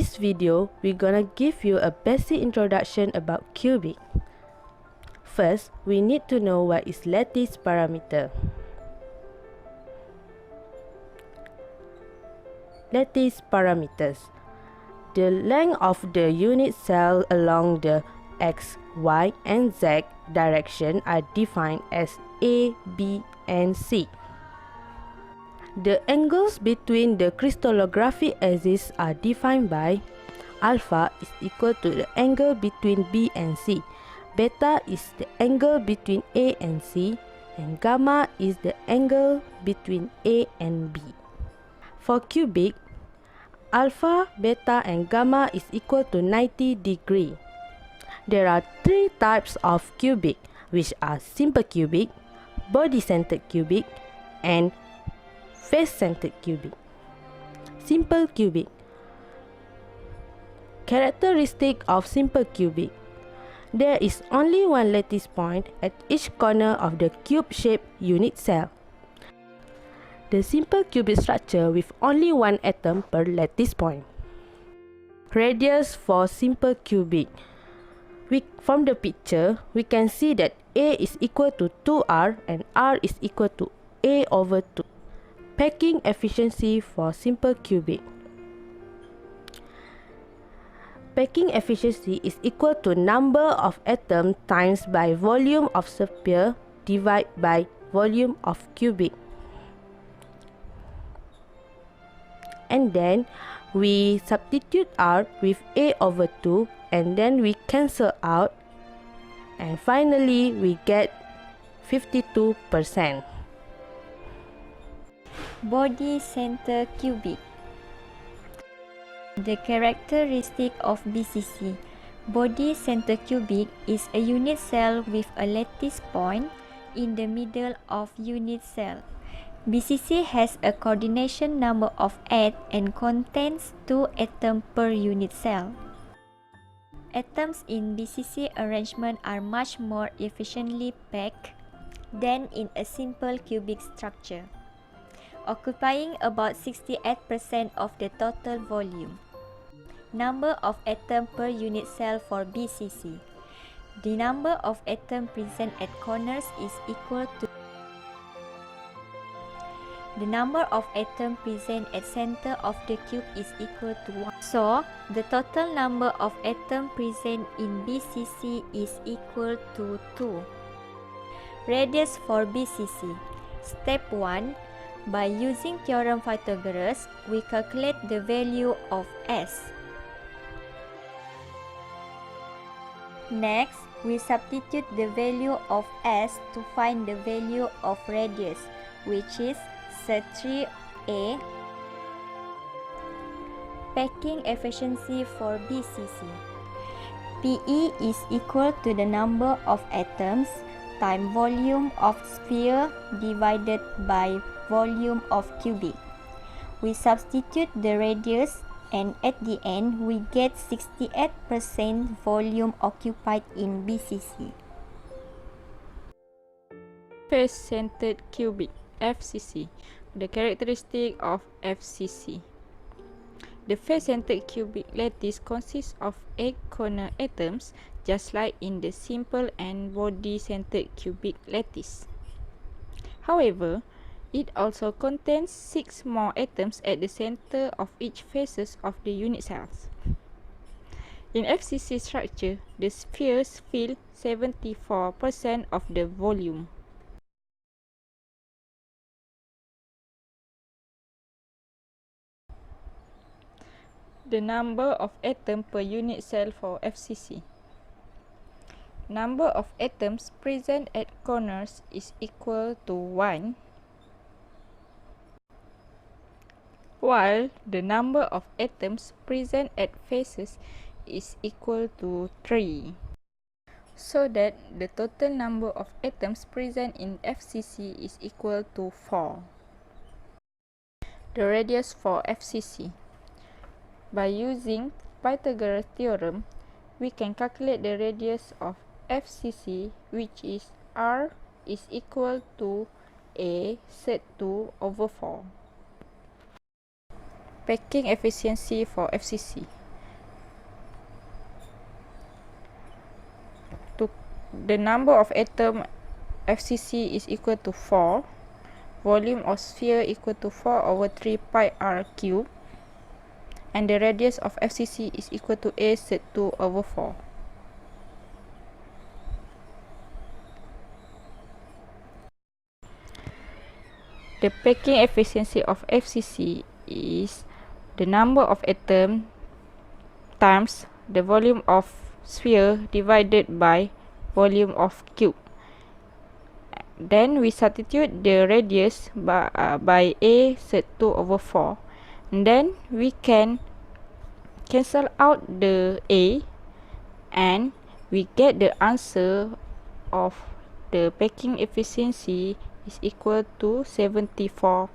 this video, we're gonna give you a basic introduction about cubic. First, we need to know what is lattice parameter. Lattice parameters. The length of the unit cell along the X, Y, and Z direction are defined as A, B, and C. The angles between the crystallographic axes are defined by alpha is equal to the angle between B and C, beta is the angle between A and C, and gamma is the angle between A and B. For cubic, alpha, beta, and gamma is equal to 90 degrees. There are three types of cubic, which are simple cubic, body-centered cubic, and face-centered cubic. Simple cubic. Characteristic of simple cubic. There is only one lattice point at each corner of the cube-shaped unit cell. The simple cubic structure with only one atom per lattice point. Radius for simple cubic. From the picture, we can see that A is equal to 2R and R is equal to A over 2. Packing efficiency for simple cubic. Packing efficiency is equal to number of atoms times by volume of sphere divided by volume of cubic. And then we substitute R with A over 2 and then we cancel out, and finally we get 52%. Body center cubic. The characteristic of BCC, body center cubic, is a unit cell with a lattice point in the middle of unit cell. BCC has a coordination number of 8 and contains 2 atoms per unit cell. Atoms in BCC arrangement are much more efficiently packed than in a simple cubic structure, occupying about 68% of the total volume. Number of atoms per unit cell for BCC. The number of atoms present at corners is equal to the number of atoms present at center of the cube is equal to 1. So, the total number of atoms present in BCC is equal to 2. Radius for BCC. Step 1. By using theorem Pythagoras, we calculate the value of S. Next, we substitute the value of S to find the value of radius, which is 3A. Packing efficiency for BCC. PE is equal to the number of atoms times volume of sphere divided by volume of cubic. We substitute the radius and at the end we get 68% volume occupied in BCC. Face-centered cubic, FCC. The characteristic of FCC. The face-centered cubic lattice consists of 8 corner atoms, just like in the simple and body-centered cubic lattice. However, it also contains 6 more atoms at the center of each faces of the unit cells. In FCC structure, the spheres fill 74% of the volume. The number of atoms per unit cell for FCC. Number of atoms present at corners is equal to 1, while the number of atoms present at faces is equal to 3. So that the total number of atoms present in FCC is equal to 4. The radius for FCC. By using Pythagoras theorem, we can calculate the radius of FCC, which is R is equal to A set 2 over 4. Packing efficiency for FCC. the number of atom FCC is equal to 4, volume of sphere equal to 4 over 3 pi r cube, and the radius of FCC is equal to a sub 2 over 4. The packing efficiency of FCC is the number of atoms times the volume of sphere divided by volume of cube. Then we substitute the radius by a sub 2 over 4. And then we can cancel out the a, and we get the answer of the packing efficiency is equal to 74%.